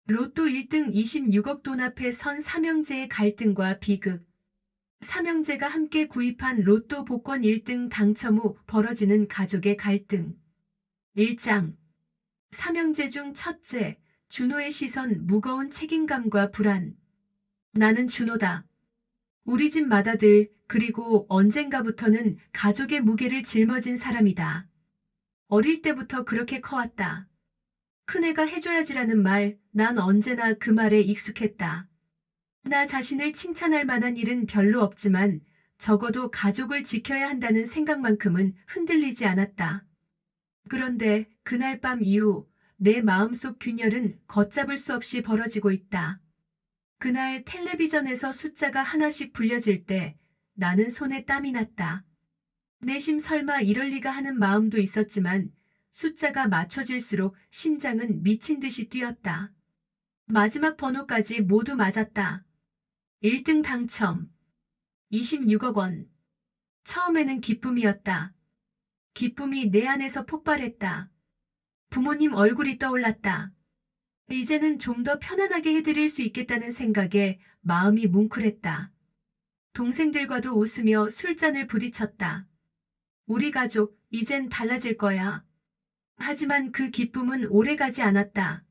로또 1등 26억 돈 앞에 선 삼형제의 갈등과 비극. 삼형제가 함께 구입한 로또 복권 1등 당첨 후 벌어지는 가족의 갈등. 1장. 삼형제 중 첫째, 준호의 시선 무거운 책임감과 불안. 나는 준호다. 우리 집 맏아들, 그리고 언젠가부터는 가족의 무게를 짊어진 사람이다. 어릴 때부터 그렇게 커왔다. 큰애가 해줘야지라는 말, 난 언제나 그 말에 익숙했다. 나 자신을 칭찬할 만한 일은 별로 없지만 적어도 가족을 지켜야 한다는 생각만큼은 흔들리지 않았다. 그런데 그날 밤 이후 내 마음속 균열은 걷잡을 수 없이 벌어지고 있다. 그날 텔레비전에서 숫자가 하나씩 불려질 때 나는 손에 땀이 났다. 내심 설마 이럴 리가 하는 마음도 있었지만 숫자가 맞춰질수록 심장은 미친 듯이 뛰었다. 마지막 번호까지 모두 맞았다. 1등 당첨. 26억 원. 처음에는 기쁨이었다. 기쁨이 내 안에서 폭발했다. 부모님 얼굴이 떠올랐다. 이제는 좀 더 편안하게 해드릴 수 있겠다는 생각에 마음이 뭉클했다. 동생들과도 웃으며 술잔을 부딪혔다. 우리 가족, 이젠 달라질 거야. 하지만 그 기쁨은 오래가지 않았다.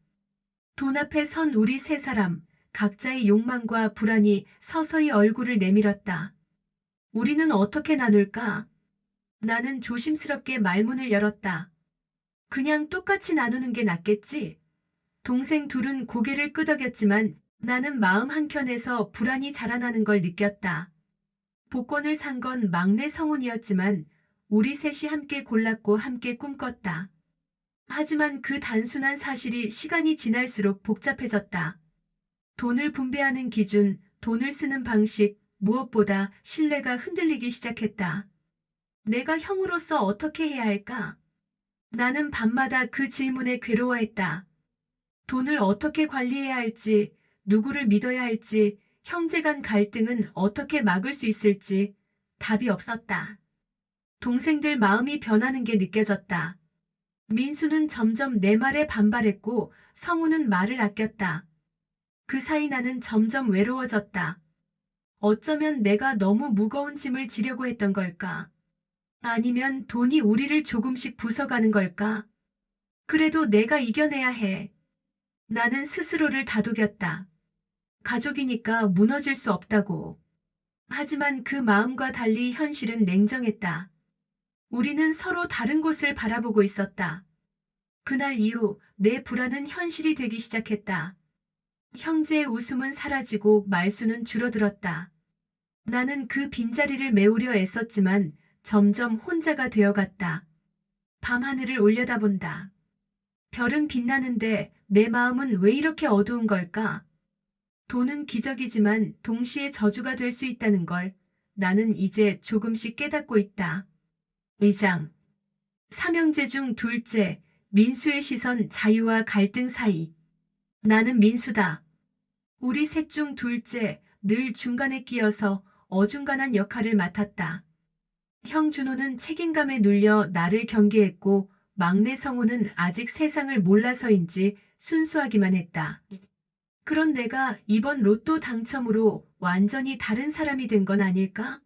돈 앞에 선 우리 세 사람, 각자의 욕망과 불안이 서서히 얼굴을 내밀었다. 우리는 어떻게 나눌까? 나는 조심스럽게 말문을 열었다. 그냥 똑같이 나누는 게 낫겠지? 동생 둘은 고개를 끄덕였지만 나는 마음 한켠에서 불안이 자라나는 걸 느꼈다. 복권을 산 건 막내 성훈이었지만 우리 셋이 함께 골랐고 함께 꿈꿨다. 하지만 그 단순한 사실이 시간이 지날수록 복잡해졌다. 돈을 분배하는 기준, 돈을 쓰는 방식, 무엇보다 신뢰가 흔들리기 시작했다. 내가 형으로서 어떻게 해야 할까? 나는 밤마다 그 질문에 괴로워했다. 돈을 어떻게 관리해야 할지, 누구를 믿어야 할지, 형제 간 갈등은 어떻게 막을 수 있을지 답이 없었다. 동생들 마음이 변하는 게 느껴졌다. 민수는 점점 내 말에 반발했고 성우는 말을 아꼈다. 그 사이 나는 점점 외로워졌다. 어쩌면 내가 너무 무거운 짐을 지려고 했던 걸까? 아니면 돈이 우리를 조금씩 부숴가는 걸까? 그래도 내가 이겨내야 해. 나는 스스로를 다독였다. 가족이니까 무너질 수 없다고. 하지만 그 마음과 달리 현실은 냉정했다. 우리는 서로 다른 곳을 바라보고 있었다. 그날 이후 내 불안은 현실이 되기 시작했다. 형제의 웃음은 사라지고 말수는 줄어들었다. 나는 그 빈자리를 메우려 애썼지만 점점 혼자가 되어갔다. 밤하늘을 올려다본다. 별은 빛나는데 내 마음은 왜 이렇게 어두운 걸까? 돈은 기적이지만 동시에 저주가 될 수 있다는 걸 나는 이제 조금씩 깨닫고 있다. 의장. 삼형제 중 둘째, 민수의 시선 자유와 갈등 사이. 나는 민수다. 우리 셋 중 둘째, 늘 중간에 끼어서 어중간한 역할을 맡았다. 형 준호는 책임감에 눌려 나를 경계했고 막내 성우는 아직 세상을 몰라서인지 순수하기만 했다. 그런 내가 이번 로또 당첨으로 완전히 다른 사람이 된 건 아닐까?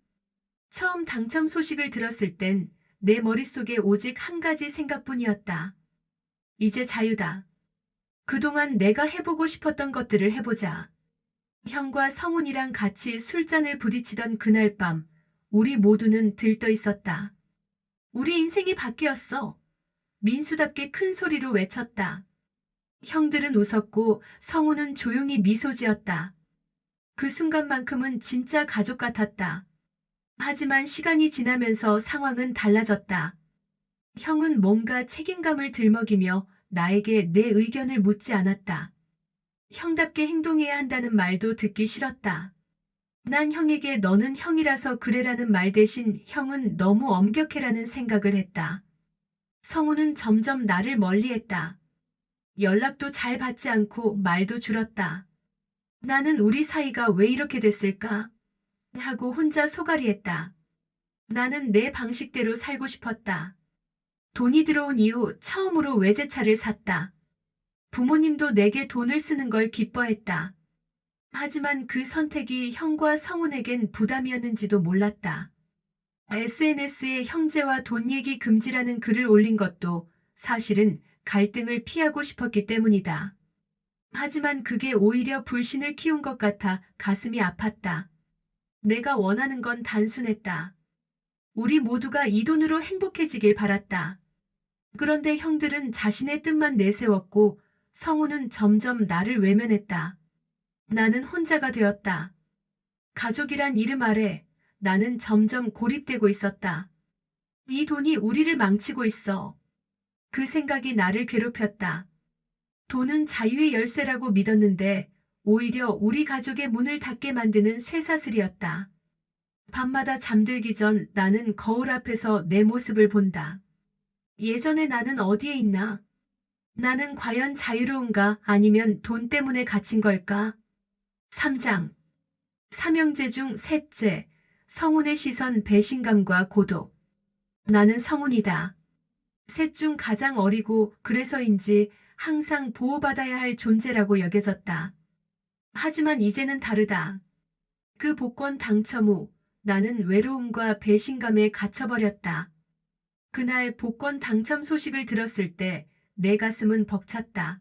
처음 당첨 소식을 들었을 땐 내 머릿속에 오직 한 가지 생각뿐이었다. 이제 자유다. 그동안 내가 해보고 싶었던 것들을 해보자. 형과 성훈이랑 같이 술잔을 부딪히던 그날 밤, 우리 모두는 들떠 있었다. 우리 인생이 바뀌었어. 민수답게 큰 소리로 외쳤다. 형들은 웃었고 성훈은 조용히 미소 지었다. 그 순간만큼은 진짜 가족 같았다. 하지만 시간이 지나면서 상황은 달라졌다. 형은 뭔가 책임감을 들먹이며 나에게 내 의견을 묻지 않았다. 형답게 행동해야 한다는 말도 듣기 싫었다. 난 형에게 너는 형이라서 그래라는 말 대신 형은 너무 엄격해라는 생각을 했다. 성우는 점점 나를 멀리했다. 연락도 잘 받지 않고 말도 줄었다. 나는 우리 사이가 왜 이렇게 됐을까? 하고 혼자 소갈이했다. 나는 내 방식대로 살고 싶었다. 돈이 들어온 이후 처음으로 외제차를 샀다. 부모님도 내게 돈을 쓰는 걸 기뻐했다. 하지만 그 선택이 형과 성훈에겐 부담이었는지도 몰랐다. SNS에 형제와 돈 얘기 금지라는 글을 올린 것도 사실은 갈등을 피하고 싶었기 때문이다. 하지만 그게 오히려 불신을 키운 것 같아 가슴이 아팠다. 내가 원하는 건 단순했다. 우리 모두가 이 돈으로 행복해지길 바랐다. 그런데 형들은 자신의 뜻만 내세웠고 성우는 점점 나를 외면했다. 나는 혼자가 되었다. 가족이란 이름 아래 나는 점점 고립되고 있었다. 이 돈이 우리를 망치고 있어. 그 생각이 나를 괴롭혔다. 돈은 자유의 열쇠라고 믿었는데 오히려 우리 가족의 문을 닫게 만드는 쇠사슬이었다. 밤마다 잠들기 전 나는 거울 앞에서 내 모습을 본다. 예전에 나는 어디에 있나? 나는 과연 자유로운가 아니면 돈 때문에 갇힌 걸까? 3장. 삼형제 중 셋째. 성훈의 시선 배신감과 고독. 나는 성훈이다. 셋 중 가장 어리고 그래서인지 항상 보호받아야 할 존재라고 여겨졌다. 하지만 이제는 다르다. 그 복권 당첨 후 나는 외로움과 배신감에 갇혀버렸다. 그날 복권 당첨 소식을 들었을 때 내 가슴은 벅찼다.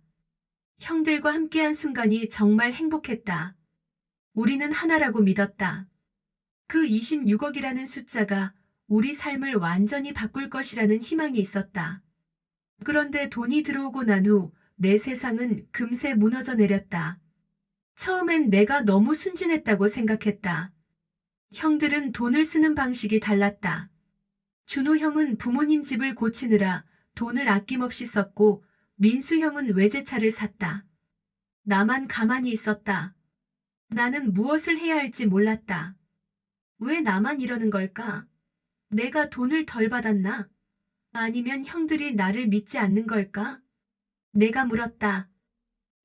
형들과 함께한 순간이 정말 행복했다. 우리는 하나라고 믿었다. 그 26억이라는 숫자가 우리 삶을 완전히 바꿀 것이라는 희망이 있었다. 그런데 돈이 들어오고 난 후 내 세상은 금세 무너져 내렸다. 처음엔 내가 너무 순진했다고 생각했다. 형들은 돈을 쓰는 방식이 달랐다. 준호 형은 부모님 집을 고치느라 돈을 아낌없이 썼고 민수 형은 외제차를 샀다. 나만 가만히 있었다. 나는 무엇을 해야 할지 몰랐다. 왜 나만 이러는 걸까? 내가 돈을 덜 받았나? 아니면 형들이 나를 믿지 않는 걸까? 내가 물었다.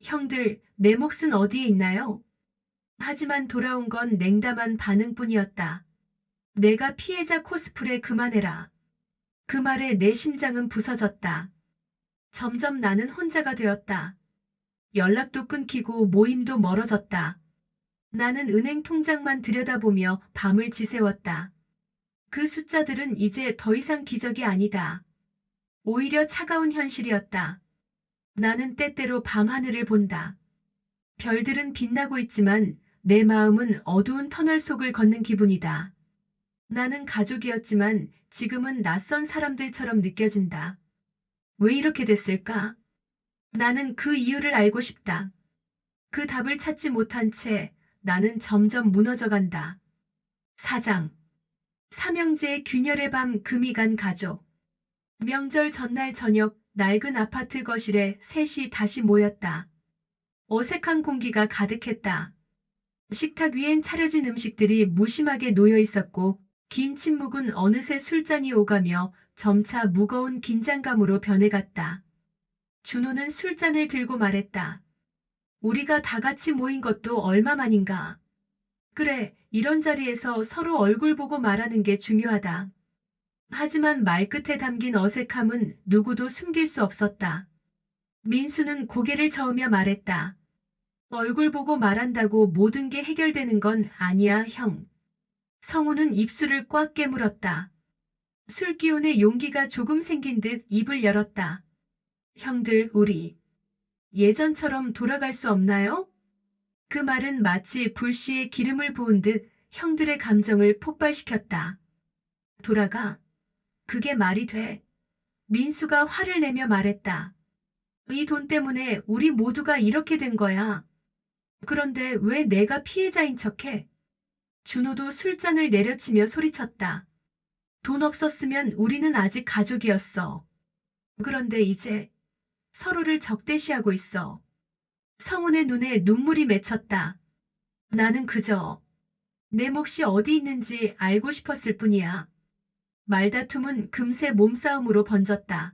형들, 내 몫은 어디에 있나요? 하지만 돌아온 건 냉담한 반응뿐이었다. 내가 피해자 코스프레 그만해라. 그 말에 내 심장은 부서졌다. 점점 나는 혼자가 되었다. 연락도 끊기고 모임도 멀어졌다. 나는 은행 통장만 들여다보며 밤을 지새웠다. 그 숫자들은 이제 더 이상 기적이 아니다. 오히려 차가운 현실이었다. 나는 때때로 밤하늘을 본다. 별들은 빛나고 있지만 내 마음은 어두운 터널 속을 걷는 기분이다. 나는 가족이었지만 지금은 낯선 사람들처럼 느껴진다. 왜 이렇게 됐을까? 나는 그 이유를 알고 싶다. 그 답을 찾지 못한 채 나는 점점 무너져 간다. 4장. 삼형제의 균열의 밤 금이 간 가족. 명절 전날 저녁 낡은 아파트 거실에 셋이 다시 모였다. 어색한 공기가 가득했다. 식탁 위엔 차려진 음식들이 무심하게 놓여 있었고 긴 침묵은 어느새 술잔이 오가며 점차 무거운 긴장감으로 변해갔다. 준호는 술잔을 들고 말했다. 우리가 다 같이 모인 것도 얼마만인가. 그래, 이런 자리에서 서로 얼굴 보고 말하는 게 중요하다. 하지만 말끝에 담긴 어색함은 누구도 숨길 수 없었다. 민수는 고개를 저으며 말했다. 얼굴 보고 말한다고 모든 게 해결되는 건 아니야, 형. 성우는 입술을 꽉 깨물었다. 술 기운에 용기가 조금 생긴 듯 입을 열었다. 형들, 우리 예전처럼 돌아갈 수 없나요? 그 말은 마치 불씨에 기름을 부은 듯 형들의 감정을 폭발시켰다. 돌아가? 그게 말이 돼? 민수가 화를 내며 말했다. 이 돈 때문에 우리 모두가 이렇게 된 거야. 그런데 왜 내가 피해자인 척해? 준호도 술잔을 내려치며 소리쳤다. 돈 없었으면 우리는 아직 가족이었어. 그런데 이제 서로를 적대시하고 있어. 성훈의 눈에 눈물이 맺혔다. 나는 그저 내 몫이 어디 있는지 알고 싶었을 뿐이야. 말다툼은 금세 몸싸움으로 번졌다.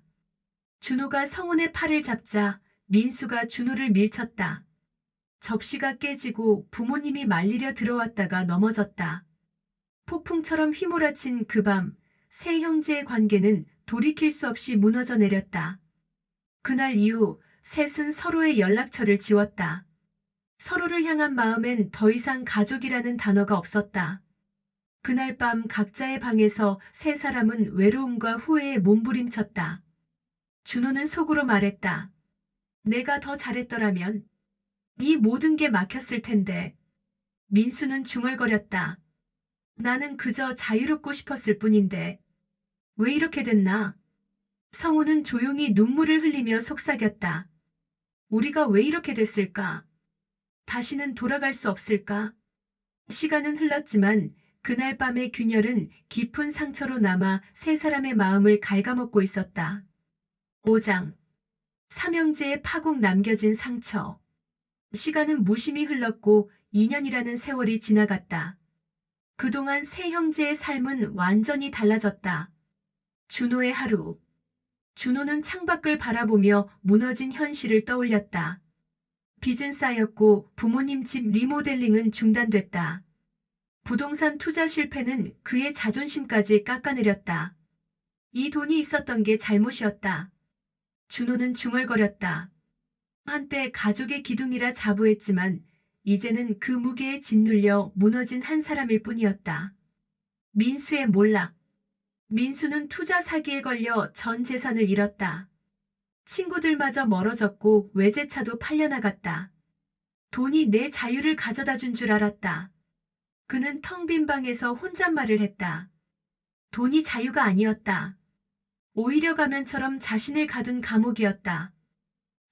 준호가 성훈의 팔을 잡자 민수가 준호를 밀쳤다. 접시가 깨지고 부모님이 말리려 들어왔다가 넘어졌다. 폭풍처럼 휘몰아친 그 밤, 세 형제의 관계는 돌이킬 수 없이 무너져 내렸다. 그날 이후 셋은 서로의 연락처를 지웠다. 서로를 향한 마음엔 더 이상 가족이라는 단어가 없었다. 그날 밤 각자의 방에서 세 사람은 외로움과 후회에 몸부림쳤다. 준호는 속으로 말했다. 내가 더 잘했더라면 이 모든 게 막혔을 텐데. 민수는 중얼거렸다. 나는 그저 자유롭고 싶었을 뿐인데 왜 이렇게 됐나? 성우는 조용히 눈물을 흘리며 속삭였다. 우리가 왜 이렇게 됐을까? 다시는 돌아갈 수 없을까? 시간은 흘렀지만 그날 밤의 균열은 깊은 상처로 남아 세 사람의 마음을 갉아먹고 있었다. 5장. 삼형제의 파국 남겨진 상처. 시간은 무심히 흘렀고 2년이라는 세월이 지나갔다. 그동안 세 형제의 삶은 완전히 달라졌다. 준호의 하루. 준호는 창밖을 바라보며 무너진 현실을 떠올렸다. 빚은 쌓였고 부모님 집 리모델링은 중단됐다. 부동산 투자 실패는 그의 자존심까지 깎아내렸다. 이 돈이 있었던 게 잘못이었다. 준호는 중얼거렸다. 한때 가족의 기둥이라 자부했지만 이제는 그 무게에 짓눌려 무너진 한 사람일 뿐이었다. 민수의 몰락. 민수는 투자 사기에 걸려 전 재산을 잃었다. 친구들마저 멀어졌고 외제차도 팔려나갔다. 돈이 내 자유를 가져다 준 줄 알았다. 그는 텅 빈 방에서 혼잣말을 했다. 돈이 자유가 아니었다. 오히려 가면처럼 자신을 가둔 감옥이었다.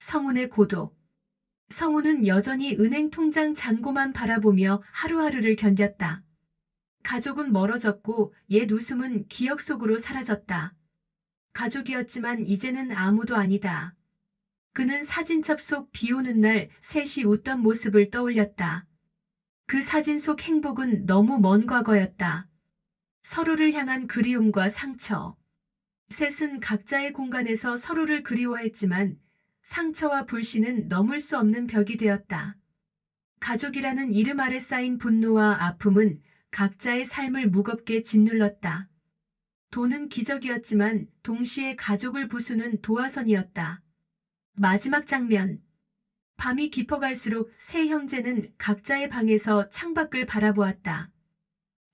성운의 고독. 성운은 여전히 은행 통장 잔고만 바라보며 하루하루를 견뎠다. 가족은 멀어졌고 옛 웃음은 기억 속으로 사라졌다. 가족이었지만 이제는 아무도 아니다. 그는 사진첩 속 비 오는 날 셋이 웃던 모습을 떠올렸다. 그 사진 속 행복은 너무 먼 과거였다. 서로를 향한 그리움과 상처. 셋은 각자의 공간에서 서로를 그리워했지만 상처와 불신은 넘을 수 없는 벽이 되었다. 가족이라는 이름 아래 쌓인 분노와 아픔은 각자의 삶을 무겁게 짓눌렀다. 돈은 기적이었지만 동시에 가족을 부수는 도화선이었다. 마지막 장면. 밤이 깊어갈수록 세 형제는 각자의 방에서 창밖을 바라보았다.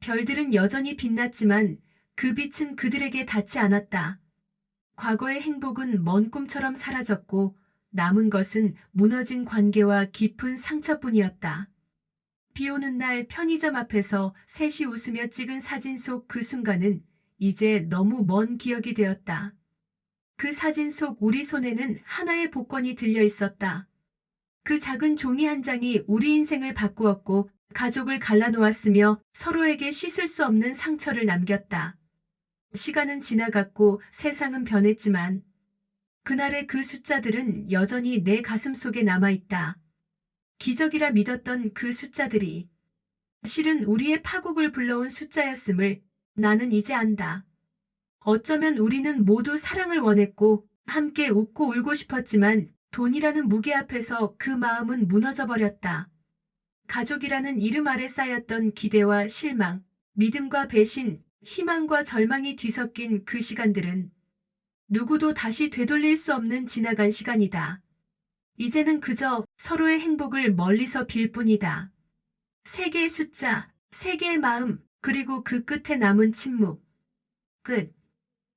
별들은 여전히 빛났지만 그 빛은 그들에게 닿지 않았다. 과거의 행복은 먼 꿈처럼 사라졌고 남은 것은 무너진 관계와 깊은 상처뿐이었다. 비 오는 날 편의점 앞에서 셋이 웃으며 찍은 사진 속 그 순간은 이제 너무 먼 기억이 되었다. 그 사진 속 우리 손에는 하나의 복권이 들려 있었다. 그 작은 종이 한 장이 우리 인생을 바꾸었고 가족을 갈라놓았으며 서로에게 씻을 수 없는 상처를 남겼다. 시간은 지나갔고 세상은 변했지만 그날의 그 숫자들은 여전히 내 가슴 속에 남아있다. 기적이라 믿었던 그 숫자들이 실은 우리의 파국을 불러온 숫자였음을 나는 이제 안다. 어쩌면 우리는 모두 사랑을 원했고 함께 웃고 울고 싶었지만 돈이라는 무게 앞에서 그 마음은 무너져 버렸다. 가족이라는 이름 아래 쌓였던 기대와 실망, 믿음과 배신, 희망과 절망이 뒤섞인 그 시간들은 누구도 다시 되돌릴 수 없는 지나간 시간이다. 이제는 그저 서로의 행복을 멀리서 빌 뿐이다. 세 개의 숫자, 세 개의 마음, 그리고 그 끝에 남은 침묵. 끝.